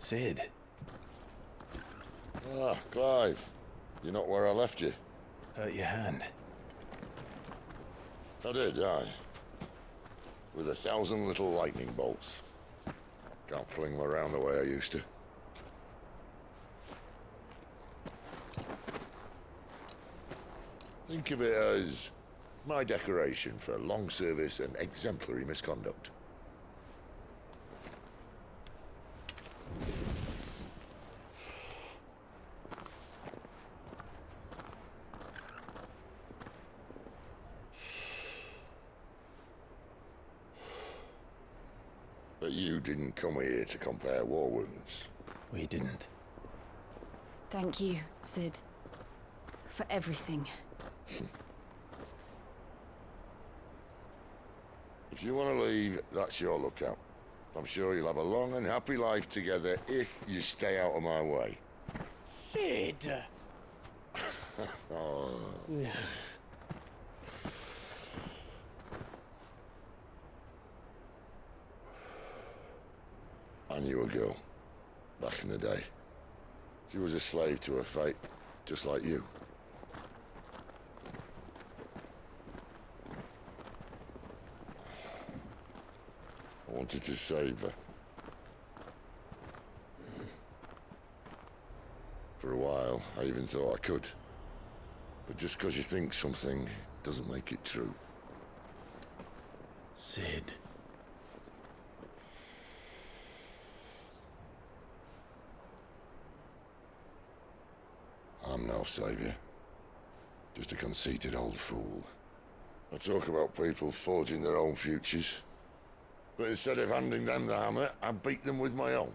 Sid. Ah, Clive. You're not where I left you. Hurt your hand. I did, aye. With 1,000 little lightning bolts. Can't fling them around the way I used to. Think of it as my decoration for long service and exemplary misconduct. But you didn't come here to compare war wounds. We didn't. Thank you, Sid. For everything. If you want to leave, that's your lookout. I'm sure you'll have a long and happy life together if you stay out of my way. Sid! Oh. I knew a girl, back in the day. She was a slave to her fate, just like you. I wanted to save her. For a while, I even thought I could. But just because you think something doesn't make it true. Sid. I'm no savior. Just a conceited old fool. I talk about people forging their own futures. But instead of handing them the hammer, I beat them with my own.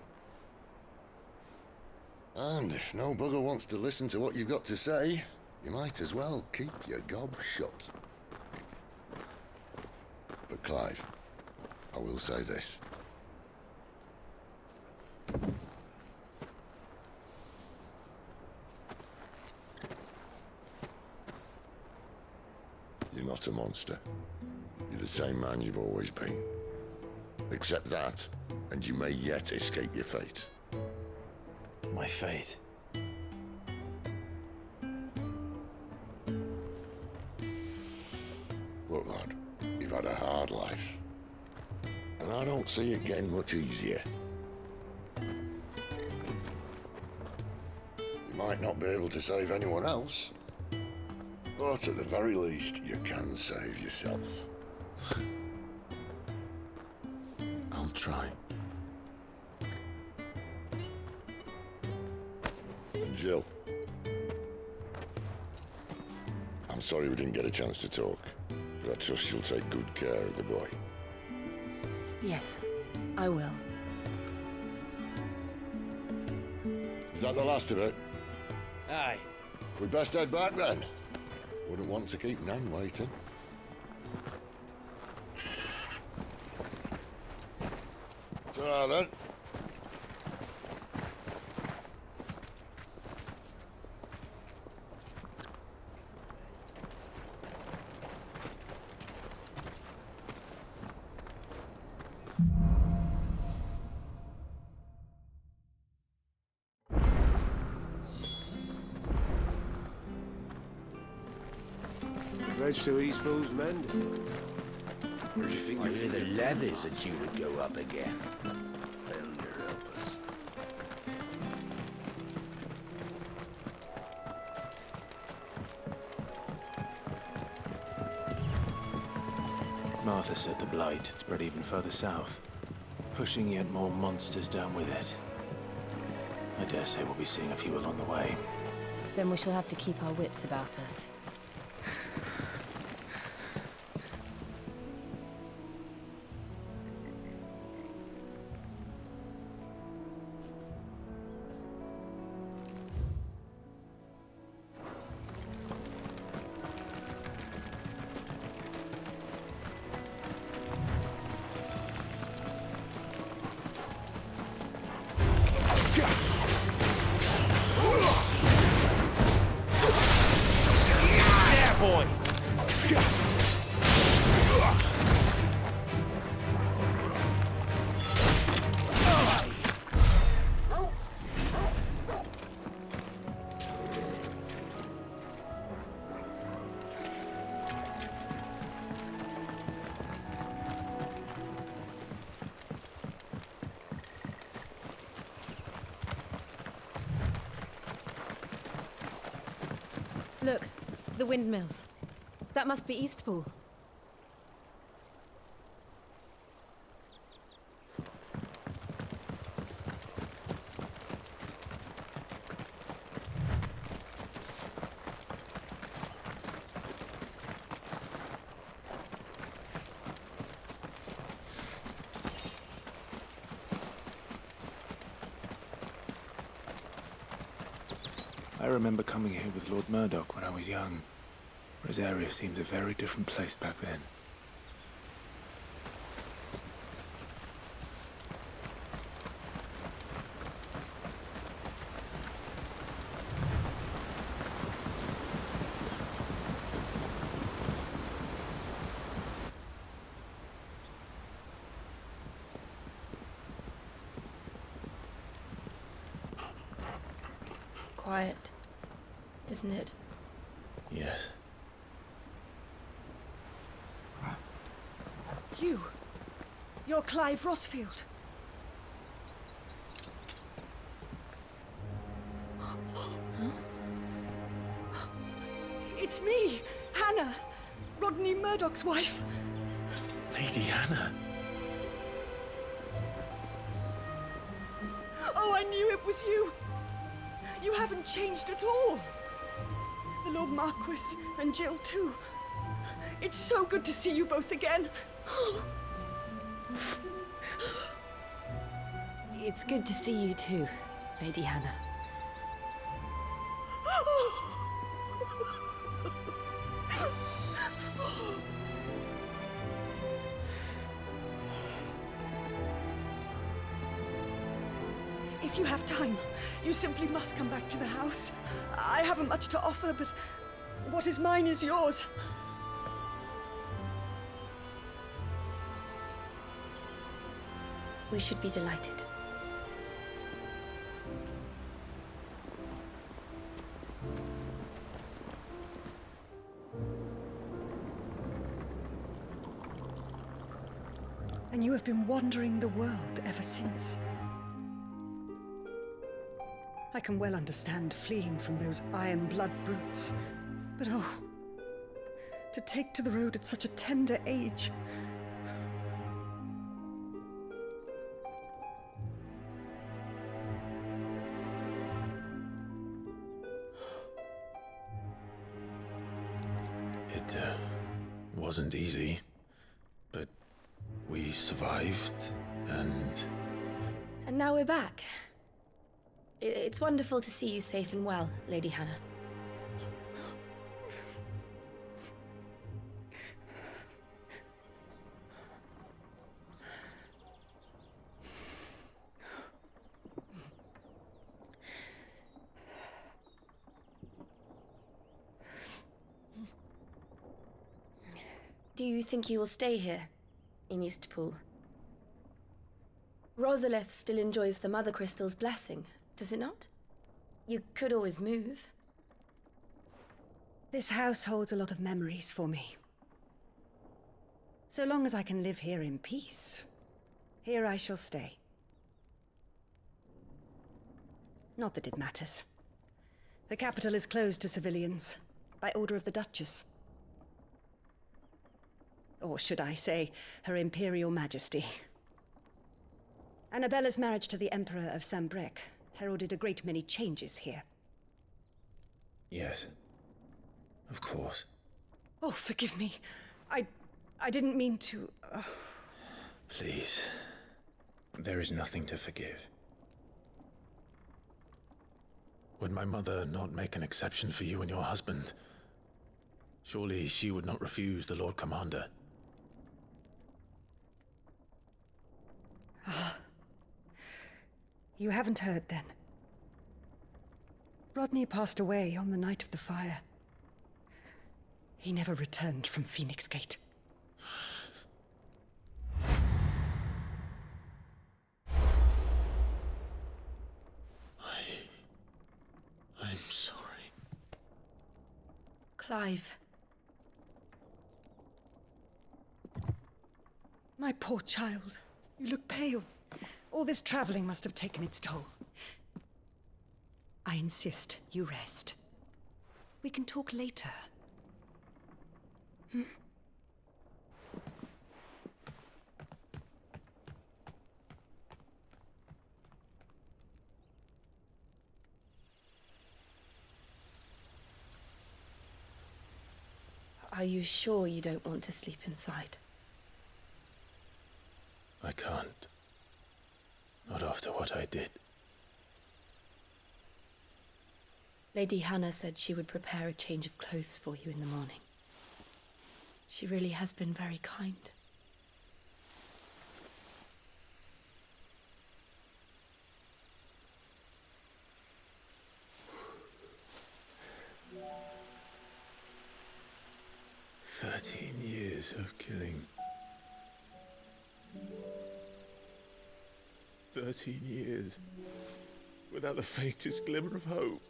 And if no bugger wants to listen to what you've got to say, you might as well keep your gob shut. But Clive, I will say this. You're not a monster. You're the same man you've always been. Accept that, and you may yet escape your fate. My fate. Look, lad, you've had a hard life. And I don't see it getting much easier. You might not be able to save anyone else, but at the very least, you can save yourself. I'll try. And Jill, I'm sorry we didn't get a chance to talk, but I trust you'll take good care of the boy. Yes, I will. Is that the last of it? Aye. We'd best head back then. Wouldn't want to keep Nan waiting. Ta-ra then. Bridge to East Pool's mended. Where do you think I hear the levies are due to go up again. Elder help us. Martha said the blight had spread even further south, pushing yet more monsters down with it. I dare say we'll be seeing a few along the way. Then we shall have to keep our wits about us. Look, the windmills. That must be Eastpool. I remember coming here with Lord Murdoch when I was young. Rosaria seems a very different place back then. Quiet, isn't it? Yes. You're Clive Rozfilд. It's me, Hannah, Rodney Murdoch's wife. Lady Hannah. Oh, I knew it was you. You haven't changed at all. The Lord Marquis and Jill too. It's so good to see you both again. It's good to see you too, Lady Hannah. If you have time, you simply must come back to the house. I haven't much to offer, but what is mine is yours. We should be delighted. And you have been wandering the world ever since. I can well understand fleeing from those iron blood brutes. But oh, to take to the road at such a tender age. It wasn't easy, but we survived, and now we're back. It's wonderful to see you safe and well, Lady Hannah. Do you think you will stay here, in Eastpool? Rosalith still enjoys the Mother Crystal's blessing, does it not? You could always move. This house holds a lot of memories for me. So long as I can live here in peace, here I shall stay. Not that it matters. The capital is closed to civilians, by order of the Duchess. Or should I say, Her Imperial Majesty. Annabella's marriage to the Emperor of Sambrec heralded a great many changes here. yes, of course. Oh, forgive me. I didn't mean to... Please, there is nothing to forgive. Would my mother not make an exception for you and your husband? Surely she would not refuse the Lord Commander. You haven't heard, then. Rodney passed away on the night of the fire. He never returned from Phoenix Gate. I'm sorry. Clive. My poor child. You look pale. All this traveling must have taken its toll. I insist you rest. We can talk later. Are you sure you don't want to sleep inside? I can't. Not after what I did. Lady Hannah said she would prepare a change of clothes for you in the morning. She really has been very kind. Years of killing. 13 years without the faintest glimmer of hope.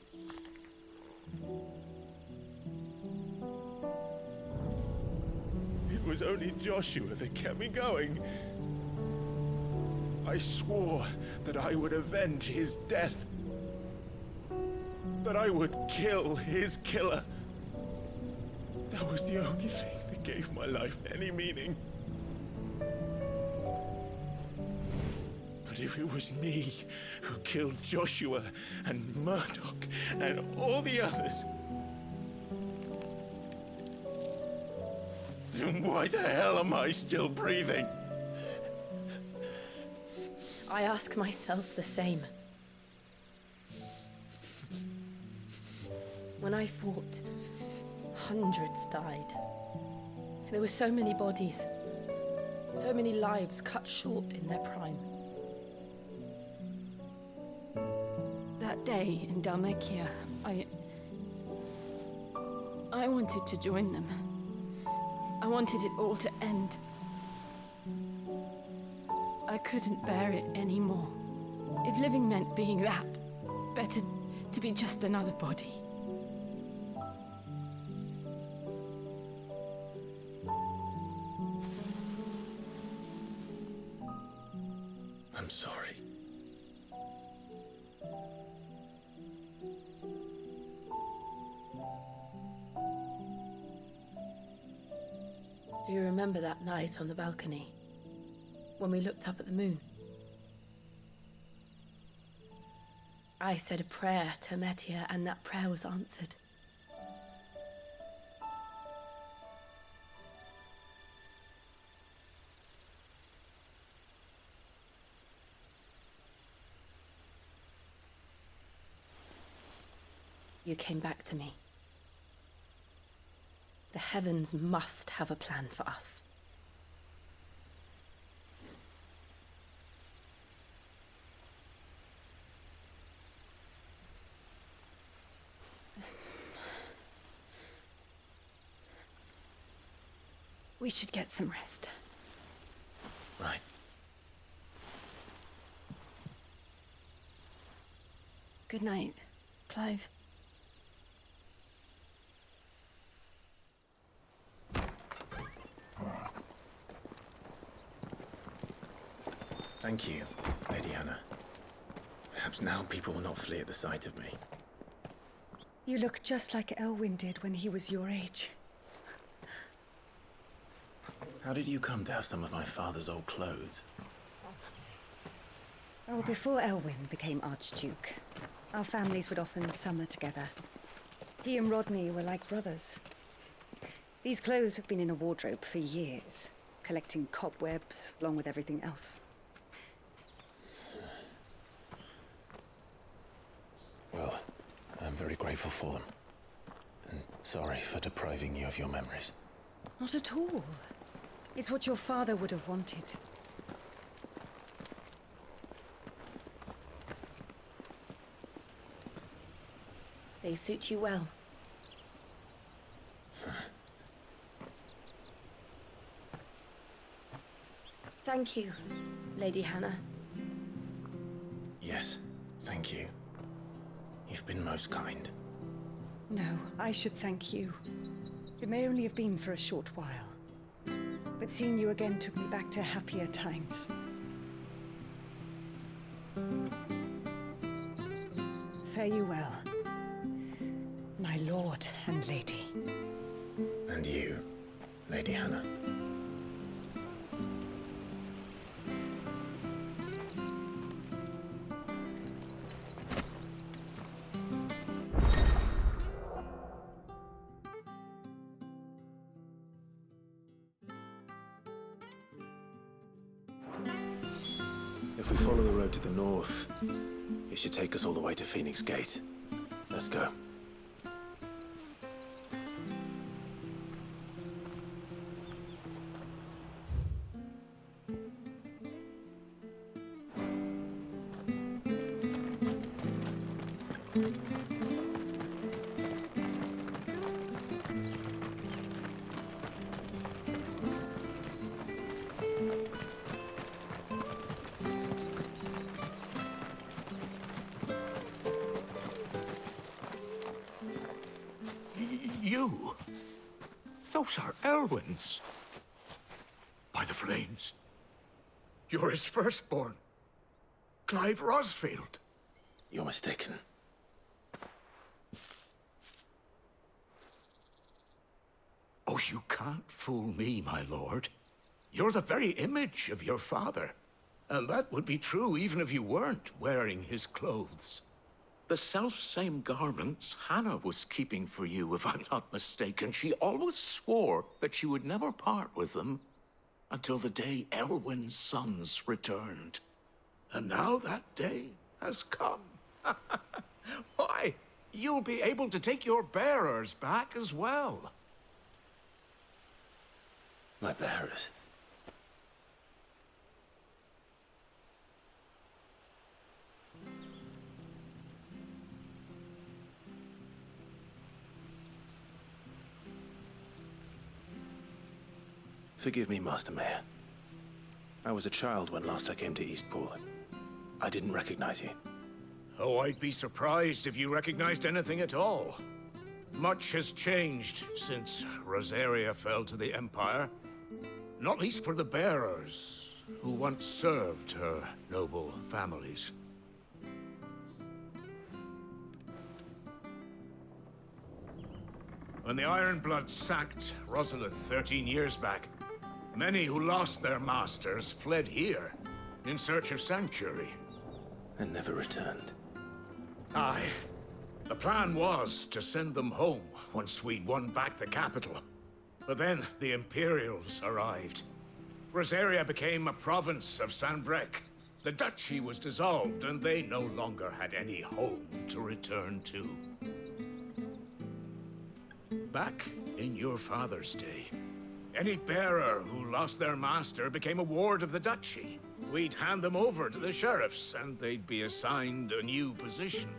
It was only Joshua that kept me going. I swore that I would avenge his death. That I would kill his killer. That was the only thing that gave my life any meaning. But if it was me who killed Joshua and Murdoch and all the others, then why the hell am I still breathing? I ask myself the same. When I fought, hundreds died. There were so many bodies, so many lives cut short in their prime. That day in Dalmekia, I wanted to join them. I wanted it all to end. I couldn't bear it anymore. If living meant being that, better to be just another body. I'm sorry. Do you remember that night on the balcony, when we looked up at the moon? I said a prayer to Metia, and that prayer was answered. You came back to me. The heavens must have a plan for us. We should get some rest. Right. Good night, Clive. Thank you, Lady Hannah. Perhaps now people will not flee at the sight of me. You look just like Elwyn did when he was your age. How did you come to have some of my father's old clothes? Oh, before Elwyn became Archduke, our families would often summer together. He and Rodney were like brothers. These clothes have been in a wardrobe for years, collecting cobwebs along with everything else. Well, I'm very grateful for them. And sorry for depriving you of your memories. Not at all. It's what your father would have wanted. They suit you well. Thank you, Lady Hannah. Yes, thank you. You've been most kind. No, I should thank you. It may only have been for a short while, but seeing you again took me back to happier times. Fare you well. My lord and lady. And you, Lady Hannah. If we follow the road to the north, it should take us all the way to Phoenix Gate. Let's go. You? Those are Elwyn's. By the flames. You're his firstborn. Clive Rozfilд. You're mistaken. Oh, you can't fool me, my lord. You're the very image of your father. And that would be true even if you weren't wearing his clothes. The self-same garments Hannah was keeping for you, if I'm not mistaken. She always swore that she would never part with them until the day Elwyn's sons returned. And now that day has come. Why, you'll be able to take your bearers back as well. My bearers. Forgive me, Master Mayor. I was a child when last I came to Eastpool. I didn't recognize you. Oh, I'd be surprised if you recognized anything at all. Much has changed since Rosaria fell to the Empire. Not least for the bearers, who once served her noble families. When the Ironbloods sacked Rosalith 13 years back, many who lost their masters fled here in search of sanctuary. And never returned. Aye. The plan was to send them home once we'd won back the capital. But then the Imperials arrived. Rosaria became a province of Sanbreque. The duchy was dissolved, and they no longer had any home to return to. Back in your father's day, any bearer who lost their master became a ward of the duchy. We'd hand them over to the sheriffs, and they'd be assigned a new position.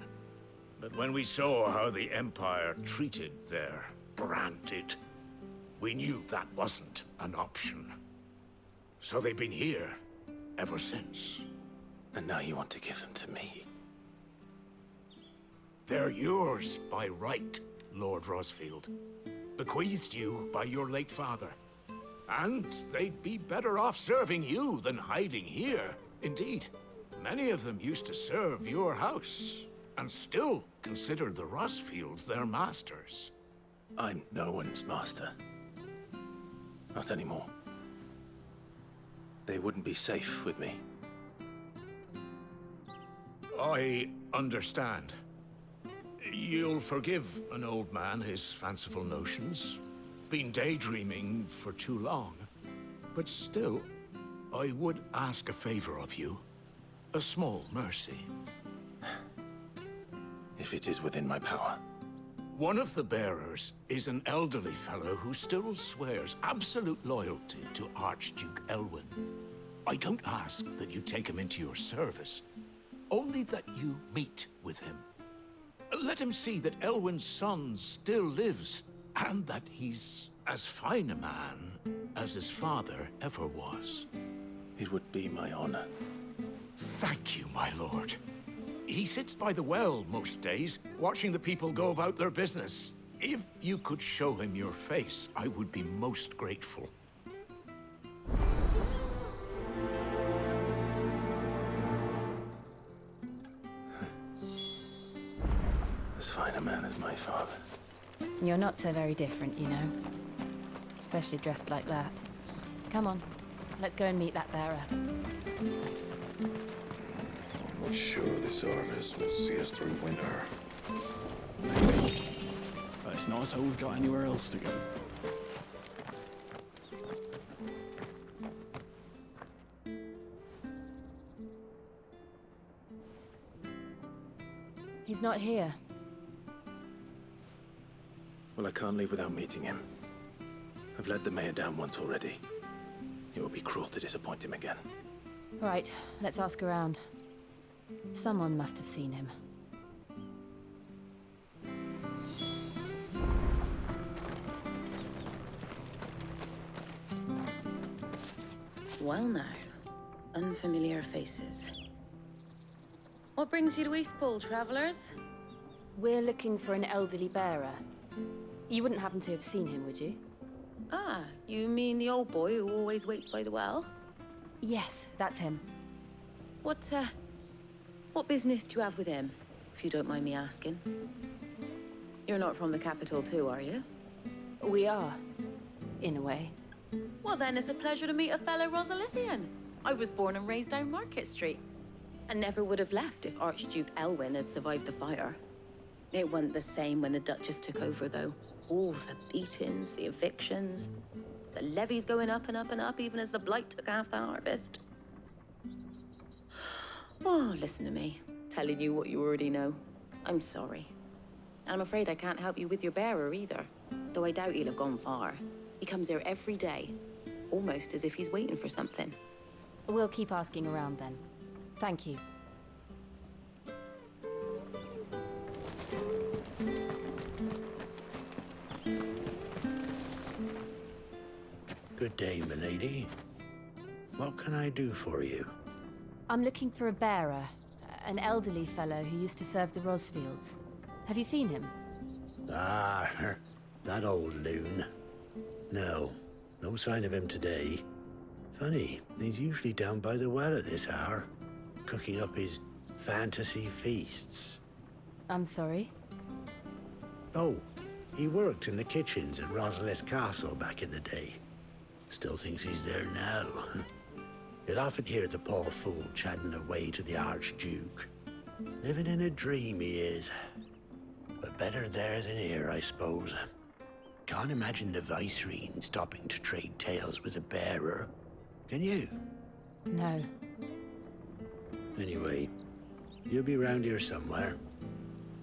But when we saw how the Empire treated their branded, we knew that wasn't an option. So they've been here ever since. And now you want to give them to me? They're yours by right, Lord Rozfild. Bequeathed you by your late father. And they'd be better off serving you than hiding here. Indeed, many of them used to serve your house, and still considered the Rozfields their masters. I'm no one's master. Not anymore. They wouldn't be safe with me. I understand. You'll forgive an old man his fanciful notions. Been daydreaming for too long. But still, I would ask a favor of you. A small mercy. If it is within my power. One of the bearers is an elderly fellow who still swears absolute loyalty to Archduke Elwyn. I don't ask that you take him into your service, only that you meet with him. Let him see that Elwyn's son still lives, and that he's as fine a man as his father ever was. It would be my honor. Thank you, my lord. He sits by the well most days, watching the people go about their business. If you could show him your face, I would be most grateful. As fine a man as my father. You're not so very different, you know. Especially dressed like that. Come on, let's go and meet that bearer. I'm not sure this harvest will see us through winter. Maybe. But it's not as though we've got anywhere else to go. He's not here. Well, I can't leave without meeting him. I've let the mayor down once already. It would be cruel to disappoint him again. Right, let's ask around. Someone must have seen him. Well now, unfamiliar faces. What brings you to Eastpool, travelers? We're looking for an elderly bearer. You wouldn't happen to have seen him, would you? Ah, you mean the old boy who always waits by the well? Yes, that's him. What business do you have with him, if you don't mind me asking? You're not from the capital too, are you? We are, in a way. Well then, it's a pleasure to meet a fellow Rosalifian. I was born and raised down Market Street. And never would have left if Archduke Elwyn had survived the fire. It wasn't the same when the Duchess took over, though. All the beatings, the evictions, the levies going up and up and up, even as the blight took half the harvest. Oh, listen to me, telling you what you already know. I'm sorry. And I'm afraid I can't help you with your bearer either, though I doubt he'll have gone far. He comes here every day, almost as if he's waiting for something. We'll keep asking around then. Thank you. Good day, milady. What can I do for you? I'm looking for a bearer, an elderly fellow who used to serve the Rosfields. Have you seen him? Ah, that old loon. No sign of him today. Funny, he's usually down by the well at this hour, cooking up his fantasy feasts. I'm sorry? Oh, he worked in the kitchens at Rosalith Castle back in the day. Still thinks he's there now. You'd often hear the poor fool chatting away to the Archduke. Living in a dream he is. But better there than here, I suppose. Can't imagine the Viceroy stopping to trade tales with a bearer. Can you? No. Anyway, you'll be round here somewhere.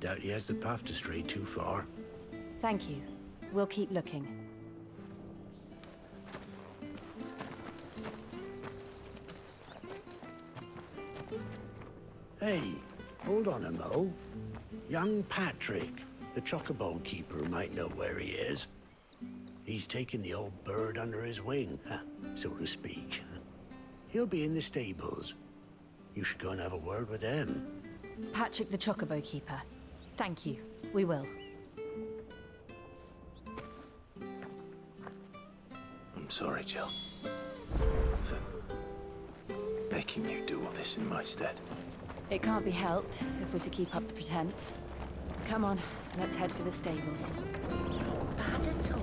Doubt he has the path to stray too far. Thank you. We'll keep looking. Hey, hold on a mo. Young Patrick, the chocobo keeper, might know where he is. He's taken the old bird under his wing, so to speak. He'll be in the stables. You should go and have a word with him. Patrick the Chocobo Keeper. Thank you. We will. I'm sorry, Jill. For making you do all this in my stead. It can't be helped if we're to keep up the pretense. Come on, let's head for the stables. Not bad at all.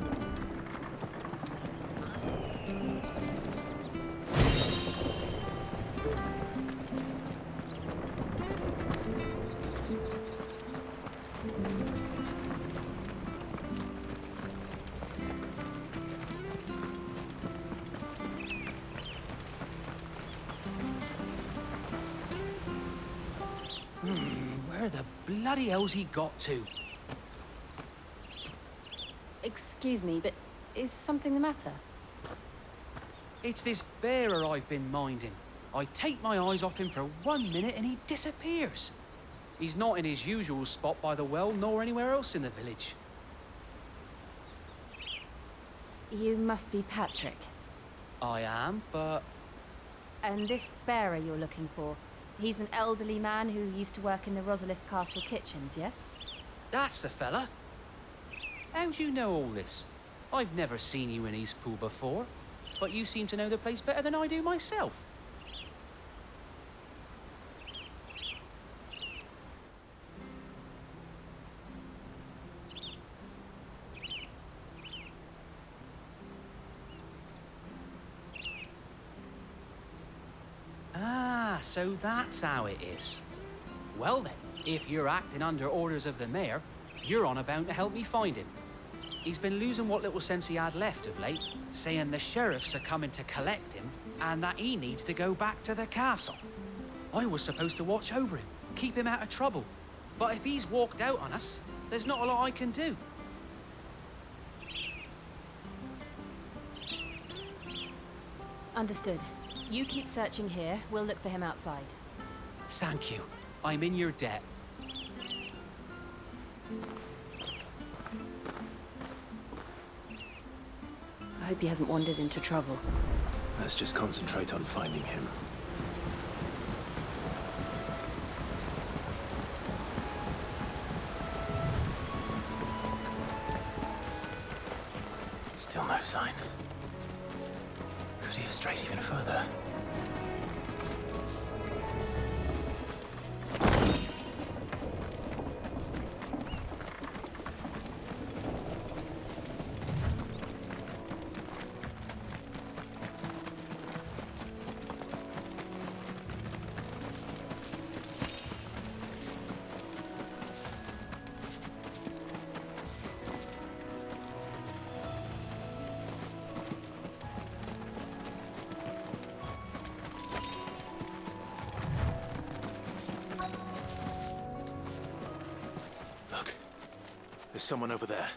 Where the bloody hell's he got to? Excuse me, but is something the matter? It's this bearer I've been minding. I take my eyes off him for 1 minute and he disappears. He's not in his usual spot by the well, nor anywhere else in the village. You must be Patrick. I am, but... And this bearer you're looking for, he's an elderly man who used to work in the Rosalith Castle kitchens, yes? That's the fella. How do you know all this? I've never seen you in Eastpool before, but you seem to know the place better than I do myself. So that's how it is. Well then, if you're acting under orders of the mayor, you're on about to help me find him. He's been losing what little sense he had left of late, saying the sheriffs are coming to collect him and that he needs to go back to the castle. I was supposed to watch over him, keep him out of trouble. But if he's walked out on us, there's not a lot I can do. Understood. You keep searching here, we'll look for him outside. Thank you. I'm in your debt. I hope he hasn't wandered into trouble. Let's just concentrate on finding him. Still no sign. Could he have strayed even further? There's someone over there.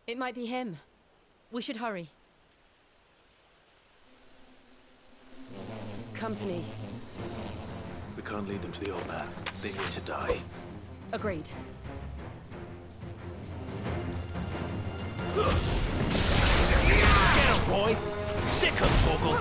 It might be him. We should hurry. Company. We can't lead them to the old man. They need to die. Agreed. Get him, Roy! Sick him, Torgal!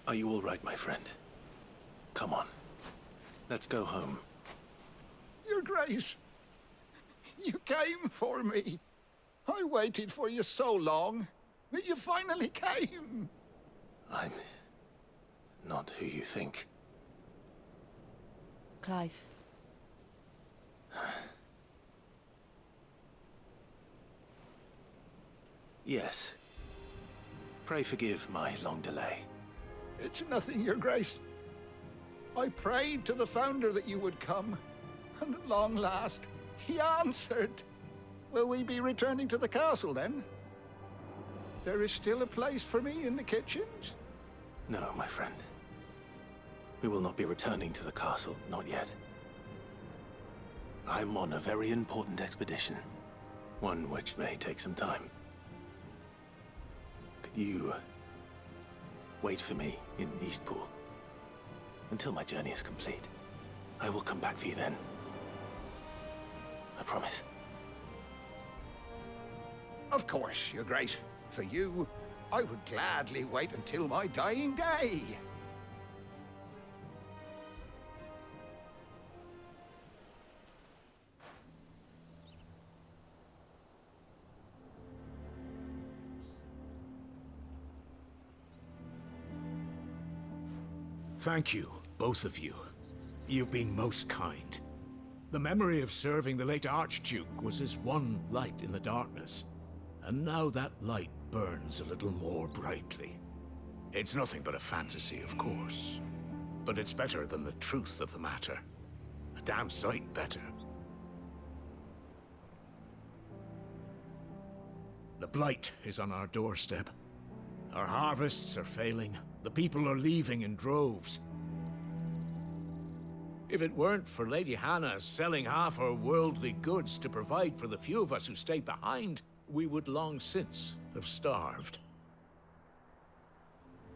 Are you all right, my friend? Come on. Let's go home. Your Grace, you came for me. I waited for you so long, but you finally came. I'm not who you think. Clive. Yes. Pray forgive my long delay. It's nothing, Your Grace. I prayed to the Founder that you would come, and at long last, he answered. Will we be returning to the castle, then? There is still a place for me in the kitchens? No, my friend. We will not be returning to the castle, not yet. I'm on a very important expedition. One which may take some time. Could you wait for me in Eastpool until my journey is complete? I will come back for you then. I promise. Of course, Your Grace. For you, I would gladly wait until my dying day. Thank you, both of you. You've been most kind. The memory of serving the late Archduke was as one light in the darkness, and now that light burns a little more brightly. It's nothing but a fantasy, of course, but it's better than the truth of the matter. A damn sight better. The blight is on our doorstep. Our harvests are failing. The people are leaving in droves. If it weren't for Lady Hannah selling half her worldly goods to provide for the few of us who stayed behind, we would long since have starved.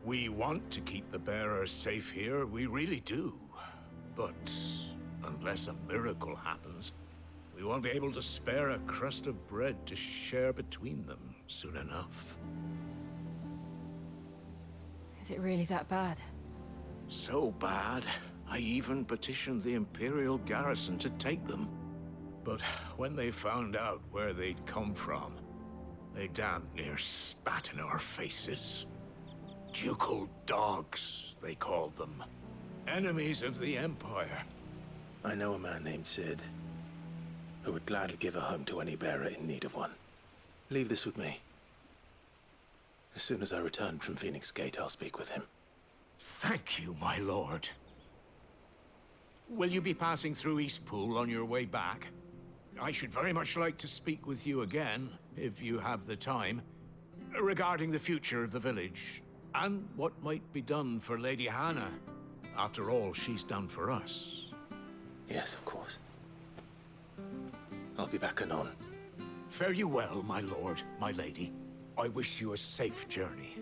We want to keep the bearers safe here, we really do. But unless a miracle happens, we won't be able to spare a crust of bread to share between them soon enough. Is it really that bad? So bad, I even petitioned the Imperial garrison to take them. But when they found out where they'd come from, they damn near spat in our faces. Ducal dogs, they called them. Enemies of the Empire. I know a man named Sid, who would gladly give a home to any bearer in need of one. Leave this with me. As soon as I return from Phoenix Gate, I'll speak with him. Thank you, my lord. Will you be passing through Eastpool on your way back? I should very much like to speak with you again, if you have the time, regarding the future of the village, and what might be done for Lady Hannah, after all she's done for us. Yes, of course. I'll be back anon. Fare you well, my lord, my lady. I wish you a safe journey.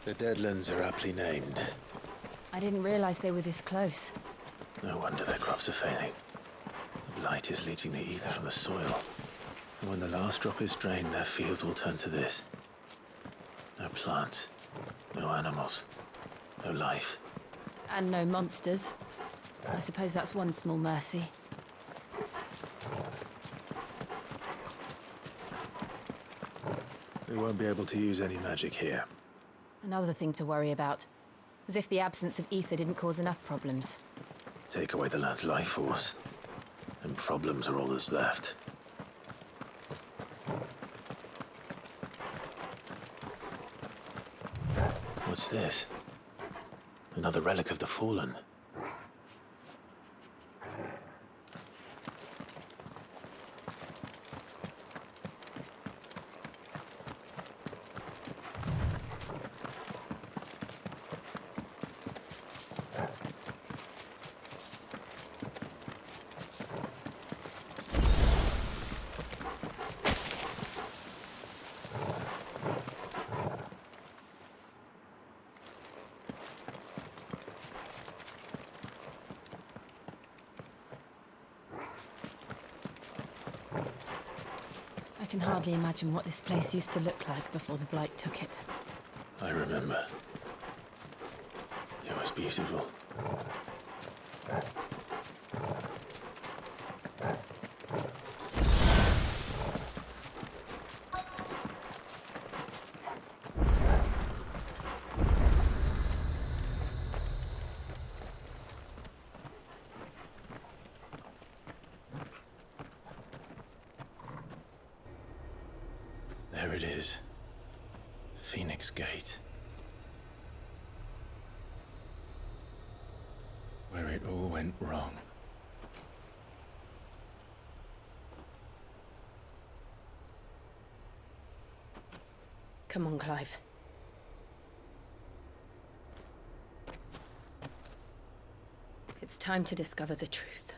The Deadlands are aptly named. I didn't realize they were this close. No wonder their crops are failing. The blight is leaching the ether from the soil. And when the last drop is drained, their fields will turn to this. No plants, no animals, no life. And no monsters. I suppose that's one small mercy. We won't be able to use any magic here. Another thing to worry about. As if the absence of ether didn't cause enough problems. Take away the lad's life force, and problems are all that's left. What's this? Another relic of the Fallen. I can hardly imagine what this place used to look like before the Blight took it. I remember. It was beautiful. There it is. Phoenix Gate. Where it all went wrong. Come on, Clive. It's time to discover the truth.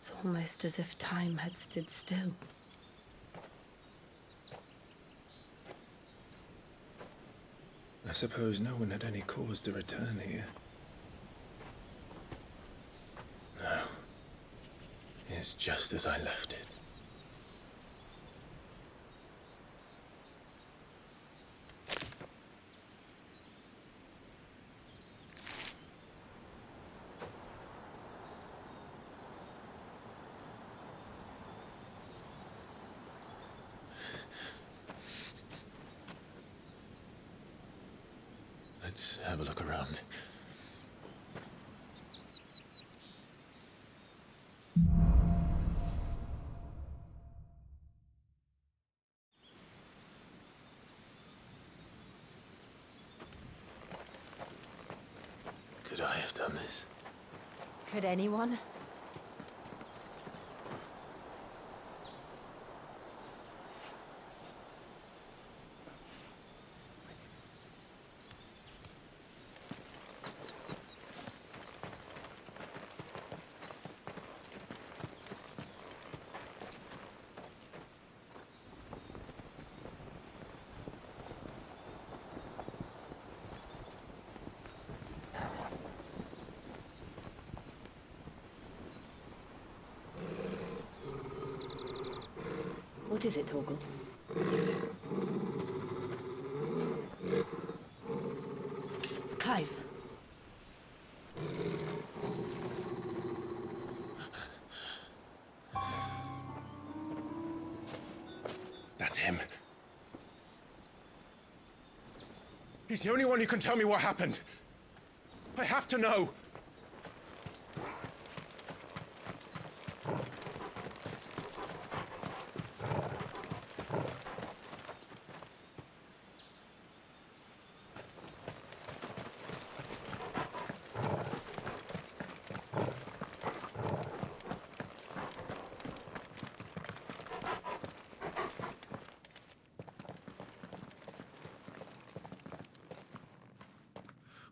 It's almost as if time had stood still. I suppose no one had any cause to return here. No. It's just as I left it. Let's have a look around. Could I have done this? Could anyone? What is it, Torgal? Clive. That's him. He's the only one who can tell me what happened. I have to know.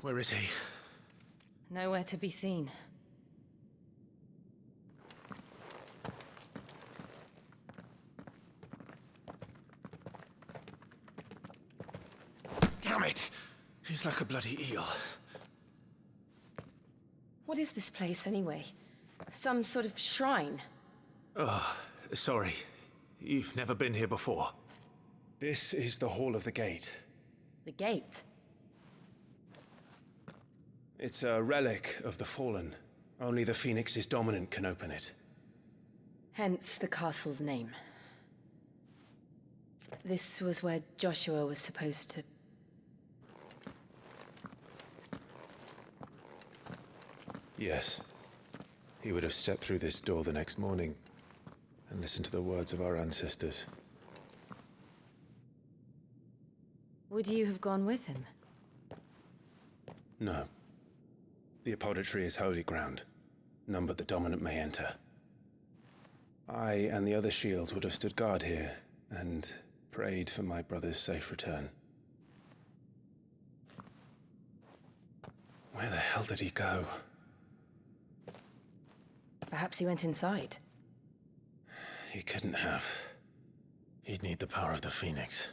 Where is he? Nowhere to be seen. Damn it! He's like a bloody eel. What is this place, anyway? Some sort of shrine? Oh, sorry. You've never been here before. This is the Hall of the Gate. The gate? It's a relic of the Fallen. Only the Phoenix's dominant can open it. Hence the castle's name. This was where Joshua was supposed to... Yes. He would have stepped through this door the next morning and listened to the words of our ancestors. Would you have gone with him? No. The apodatory is holy ground. None but the dominant may enter. I and the other shields would have stood guard here and prayed for my brother's safe return. Where the hell did he go? Perhaps he went inside. He couldn't have. He'd need the power of the Phoenix.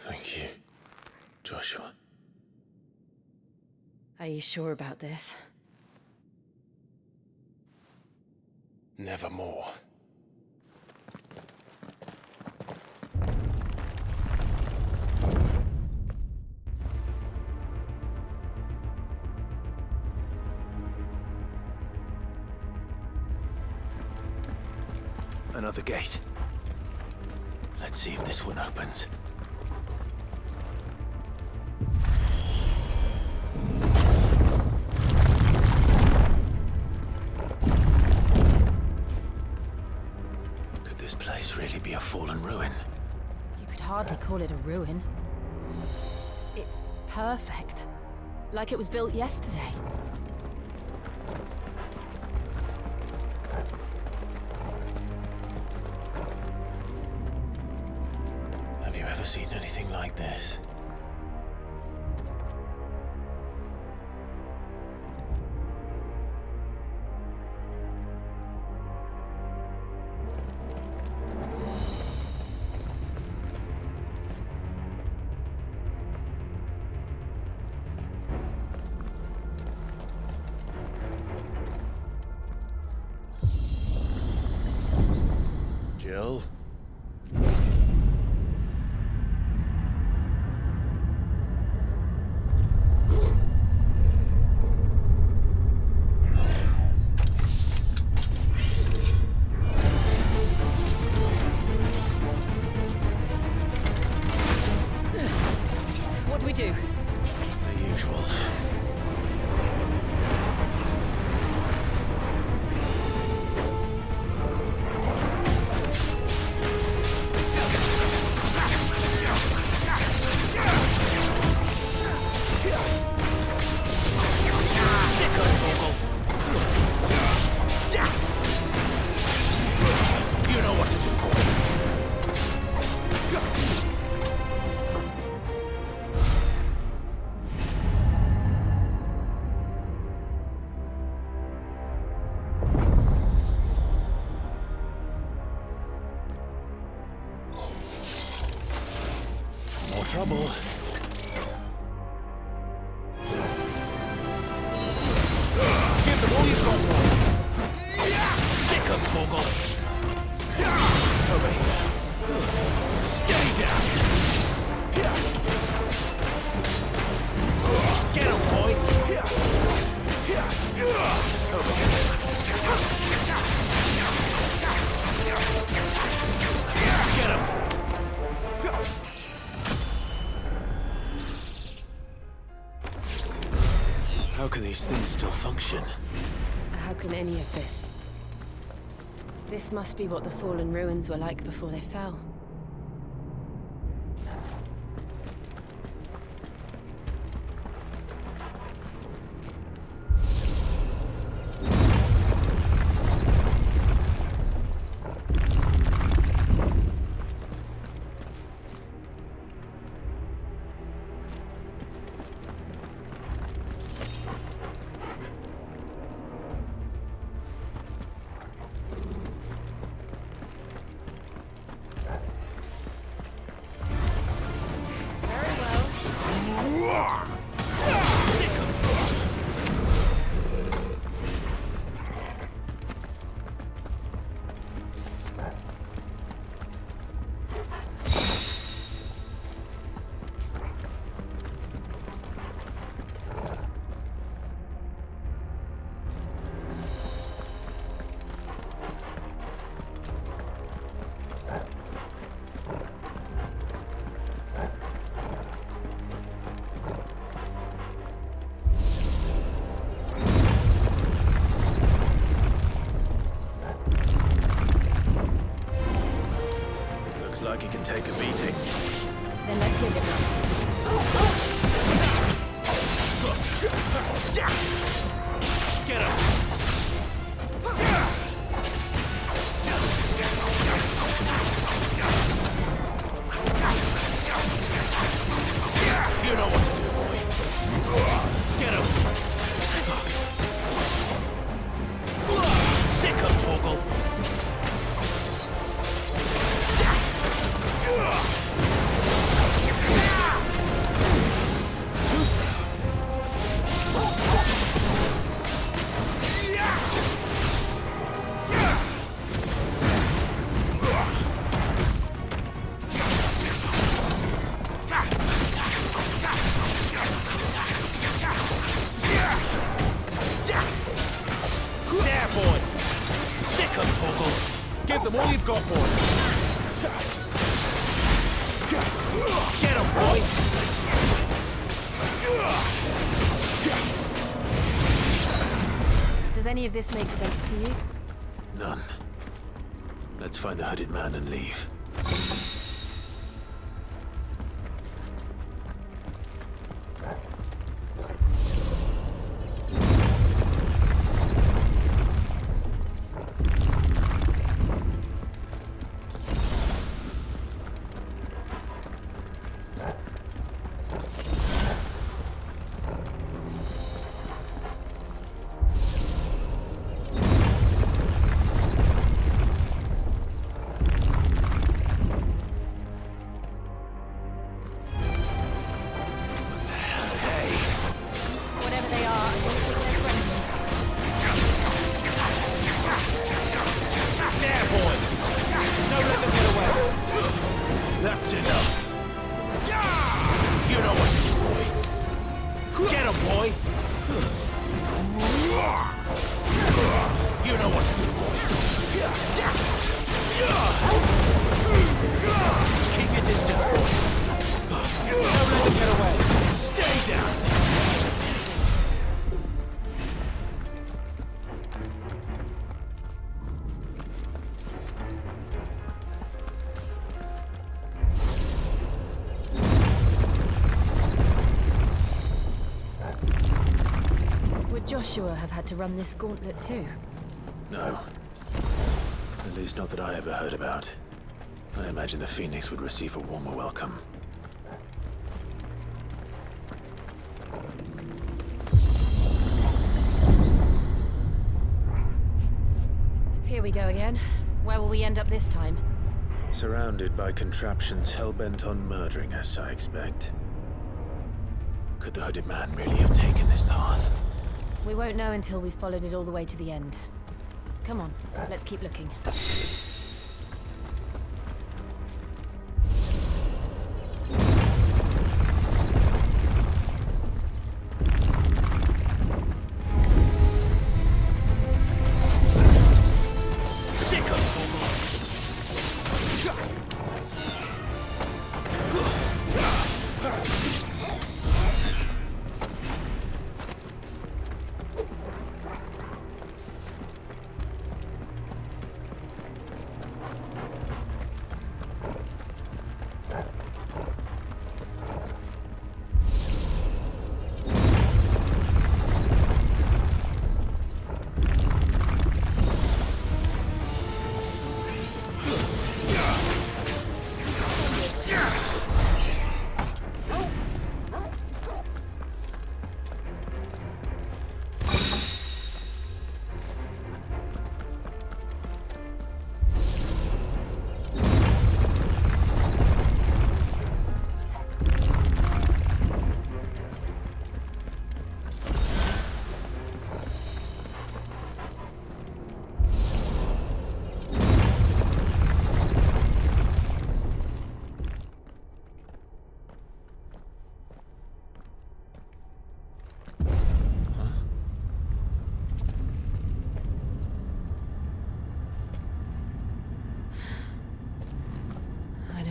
Thank you, Joshua. Are you sure about this? Nevermore. Another gate. Let's see if this one opens. hardly call it a ruin. It's perfect. Like it was built yesterday. Have you ever seen anything like this? Jill? What do we do? The usual. You know what to do, boy. More trouble. Give them all you've got, boy. Sick of Torgal. Over here. Stay down. Get him, boy. Over here. Get him. How can these things still function? How can any of this? This must be what the fallen ruins were like before they fell. Like it can take a beating. Then let's give it one. Get him. You know what to do, boy. Get him. Sick of Torgal. Give them all you've got, boy. Get him, boy. Does any of this make sense to you? None. Let's find the hooded man and leave. boy. You know what to do, boy. Keep your distance, boy. Don't let him get away. Stay down. Would Joshua have had to run this gauntlet too? No. At least not that I ever heard about. I imagine the Phoenix would receive a warmer welcome. Here we go again. Where will we end up this time? Surrounded by contraptions hell-bent on murdering us, I expect. Could the hooded man really have taken this path? We won't know until we've followed it all the way to the end. Come on, let's keep looking.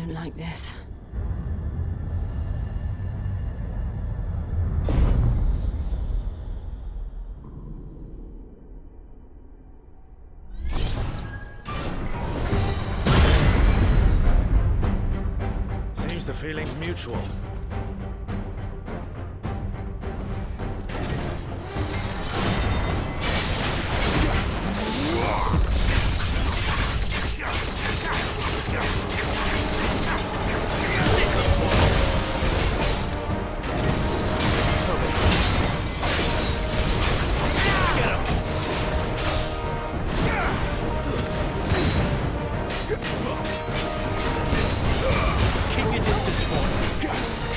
Like this. Seems the feeling's mutual. Keep your distance, boy.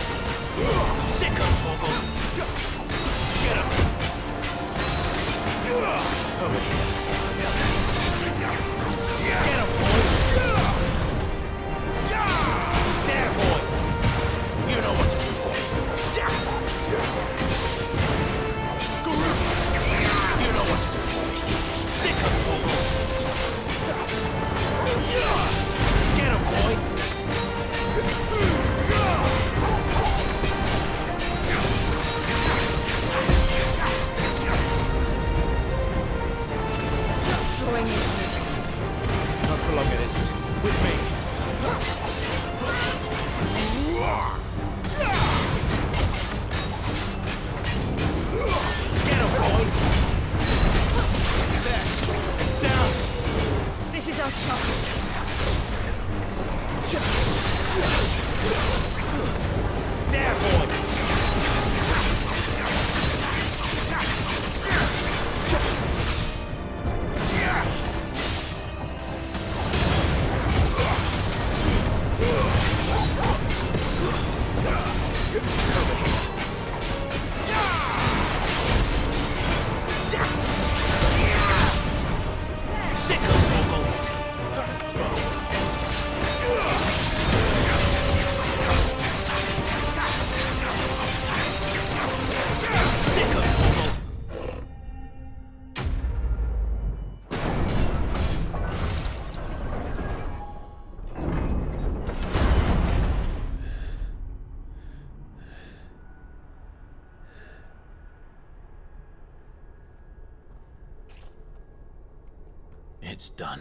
It's done.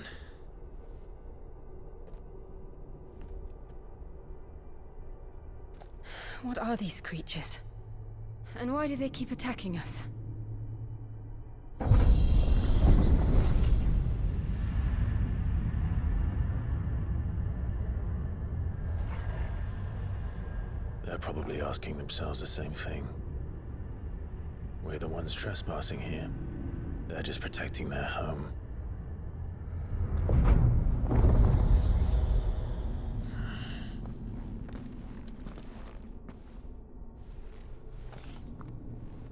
What are these creatures? And why do they keep attacking us? They're probably asking themselves the same thing. We're the ones trespassing here. They're just protecting their home.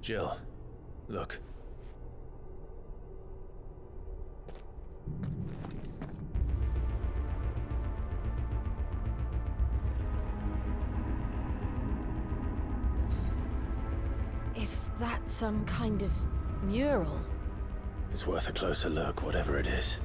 Jill, look. Is that some kind of mural? It's worth a closer look, whatever it is.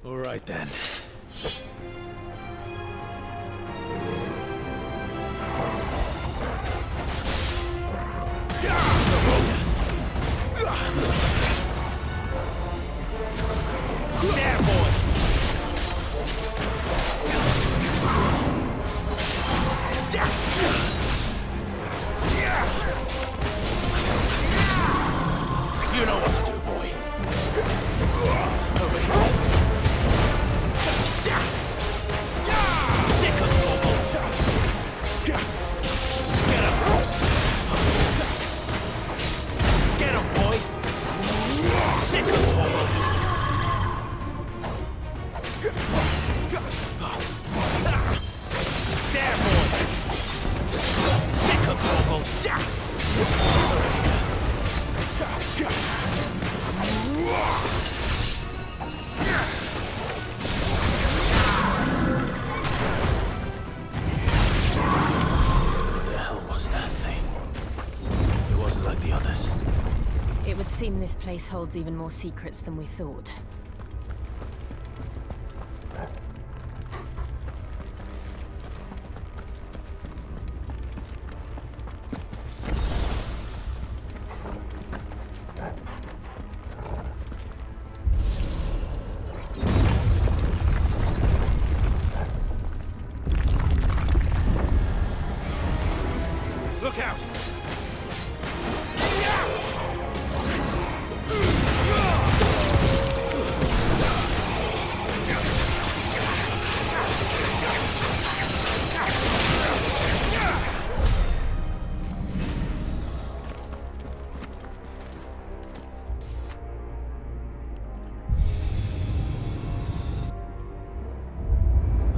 All right then. There, boy! You know what to do, boy. Over here. Sick of trouble. Get him. Get him, boy. Sick of trouble. There, boy. Sick of trouble. What the hell was that thing? It wasn't like the others. It would seem this place holds even more secrets than we thought. Look out!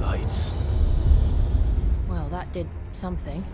Lights. Well, that did something.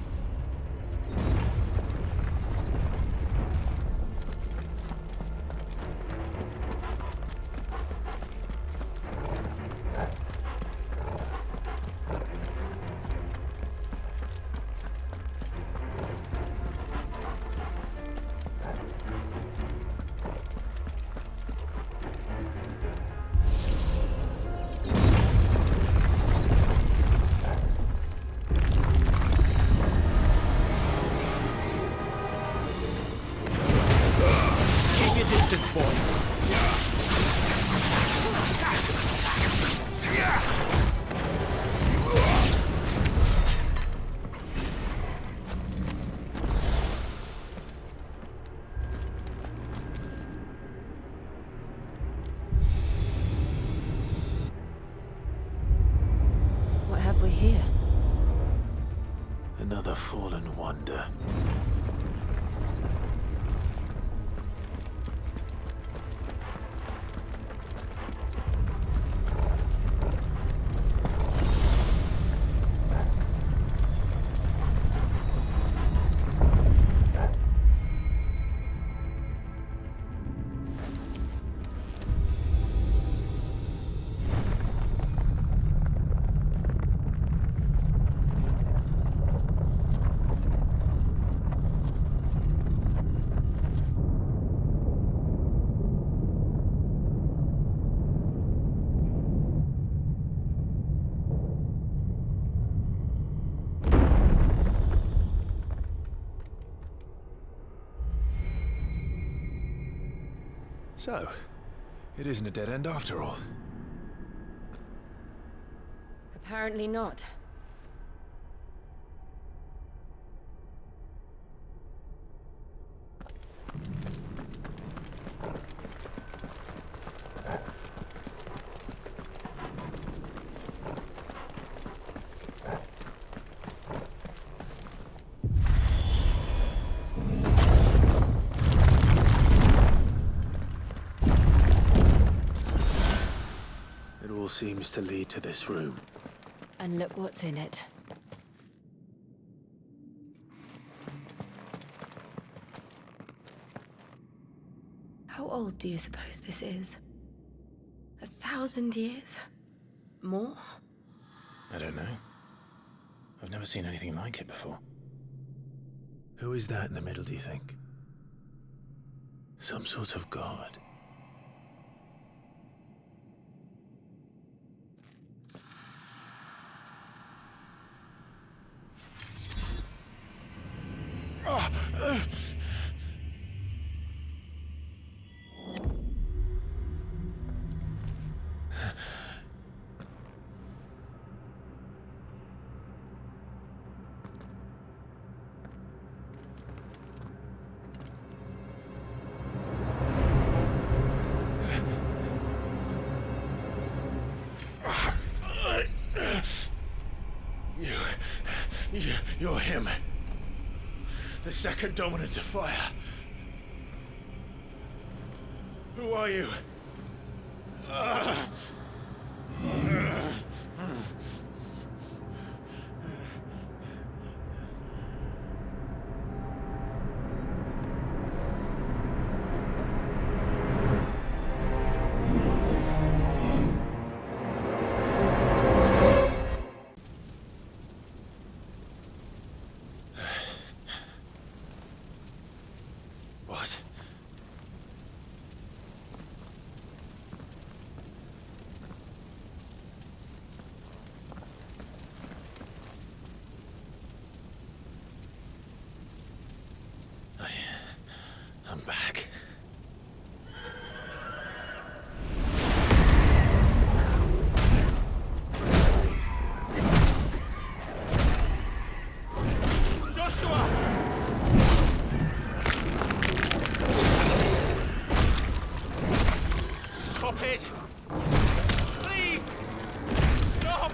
Another fallen wonder. So, it isn't a dead end after all. Apparently not. Seems to lead to this room. And look what's in it. How old do you suppose this is? 1,000 years? More? I don't know. I've never seen anything like it before. Who is that in the middle, do you think? Some sort of god? You're him. The second dominant of fire. Who are you? I'm back. Joshua! Stop it! Please! Stop!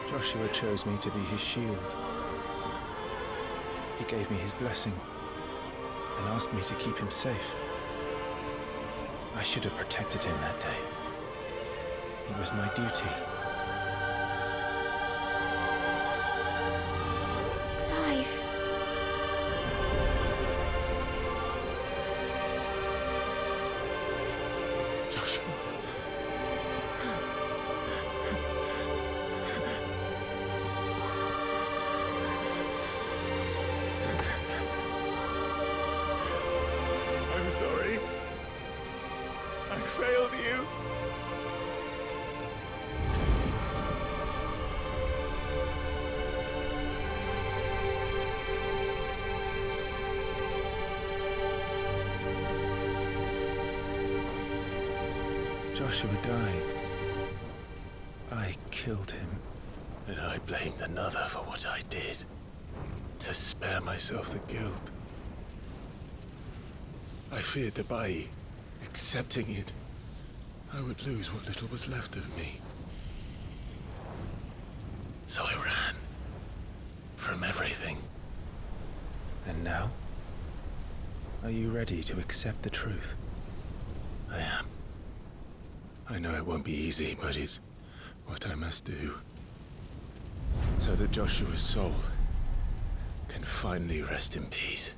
Joshua chose me to be his shield. He gave me his blessing and asked me to keep him safe. I should have protected him that day. It was my duty. Clive. Joshua. I'm sorry. I failed you. Joshua died, I killed him. And I blamed another for what I did, to spare myself the guilt. I feared that by accepting it, I would lose what little was left of me. So I ran from everything. And now? Are you ready to accept the truth? I am. I know it won't be easy, but it's what I must do. So that Joshua's soul can finally rest in peace.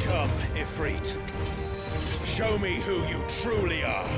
Come, Ifrit. Show me who you truly are.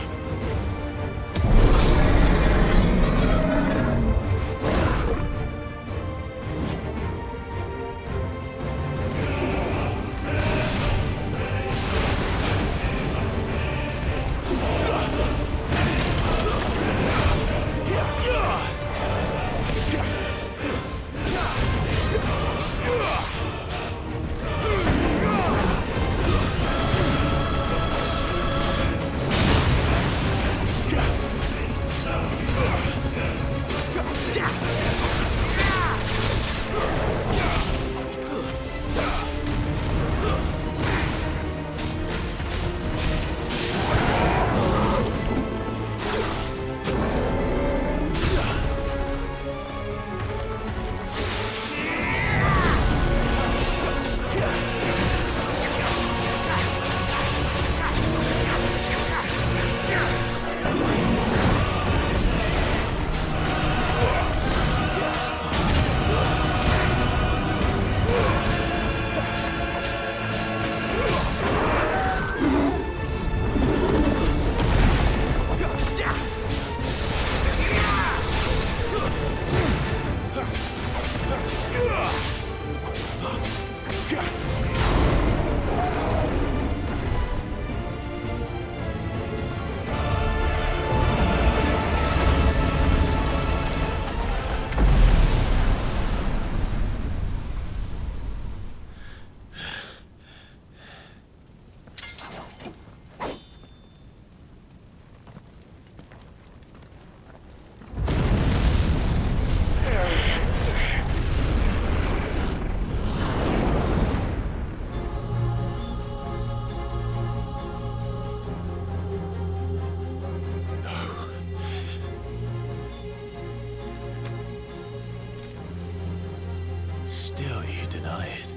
Still you deny it.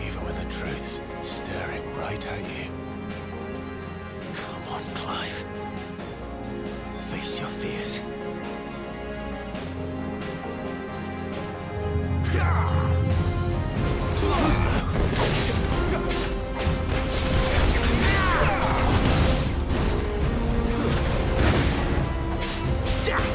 Even when the truth's staring right at you. Come on, Clive. Face your fears. Too slow. Yeah!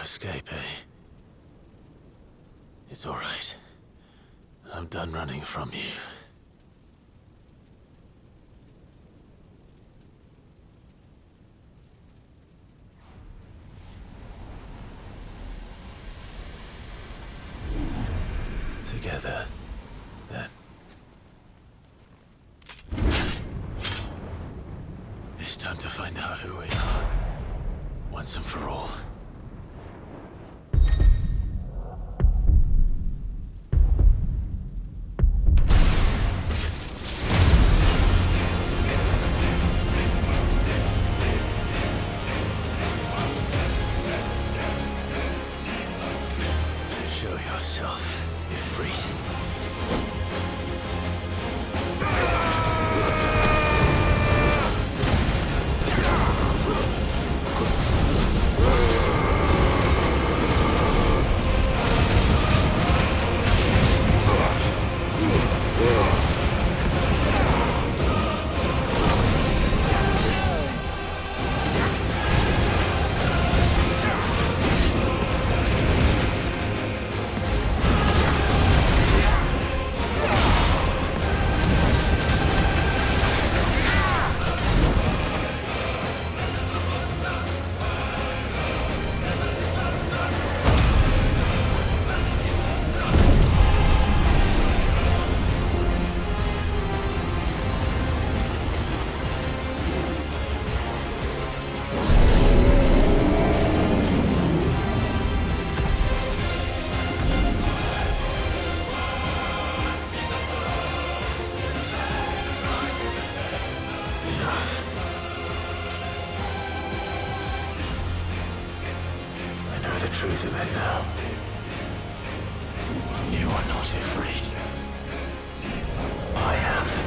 Escape, eh? It's all right. I'm done running from you. Together, then. It's time to find out who we are, once and for all. Ifrit. truth of it now. You are not Ifrit. I am.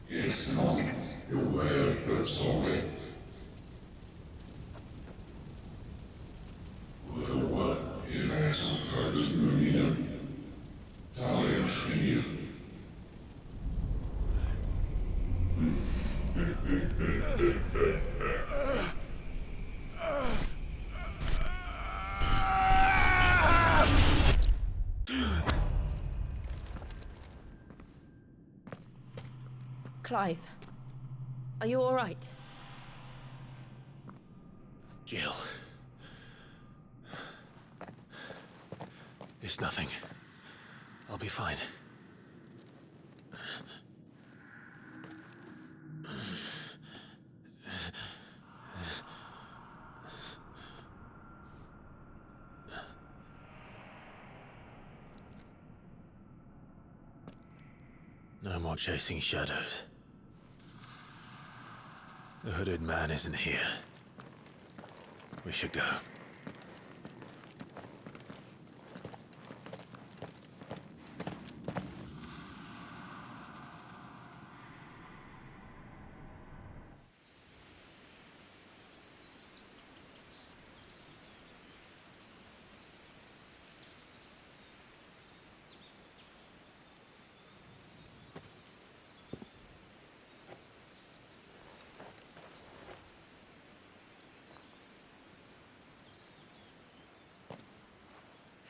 Yes, not. You're well, but sorry. Well, what? Являются, Продолжение. Талия. Clive, are you all right? Jill. It's nothing. I'll be fine. No more chasing shadows. The hooded man isn't here. We should go.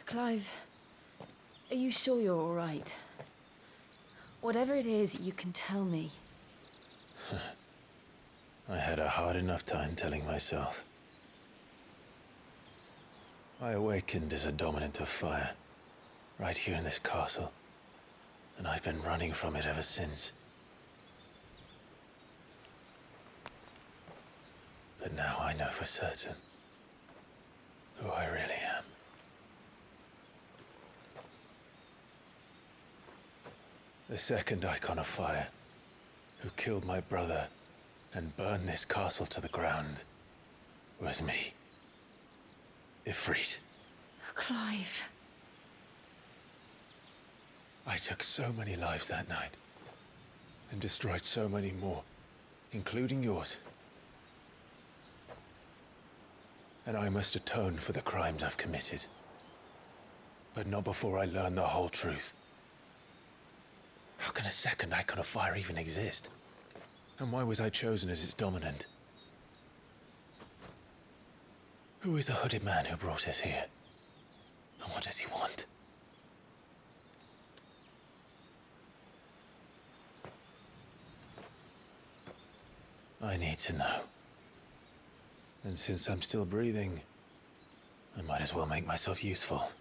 Clive, are you sure you're all right? Whatever it is, you can tell me. I had a hard enough time telling myself. I awakened as a dominant of fire, right here in this castle, and I've been running from it ever since. But now I know for certain who I really am. The second icon of fire, who killed my brother and burned this castle to the ground, was me. Ifrit. Clive. I took so many lives that night, and destroyed so many more, including yours. And I must atone for the crimes I've committed. But not before I learn the whole truth. How can a second icon of fire even exist? And why was I chosen as its dominant? Who is the hooded man who brought us here? And what does he want? I need to know. And since I'm still breathing, I might as well make myself useful.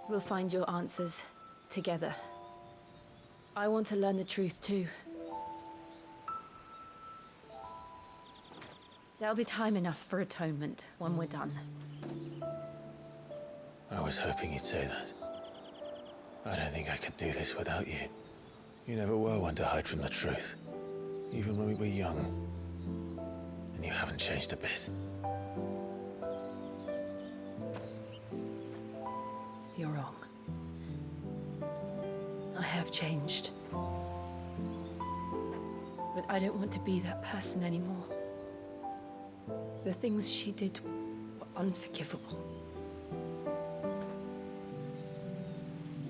We'll find your answers together. I want to learn the truth too. There'll be time enough for atonement when we're done. I was hoping you'd say that. I don't think I could do this without you. You never were one to hide from the truth, even when we were young. And you haven't changed a bit. You're wrong. I have changed. But I don't want to be that person anymore. The things she did were unforgivable.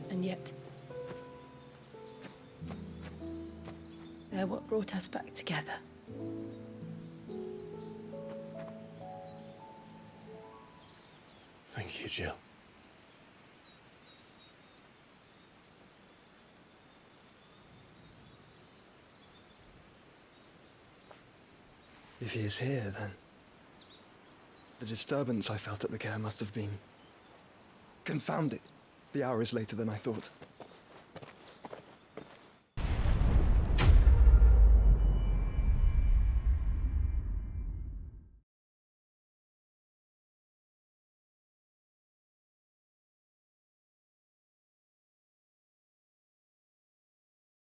And yet, they're what brought us back together. Thank you, Jill. If he is here, then the disturbance I felt at the care must have been confounded. The hour is later than I thought.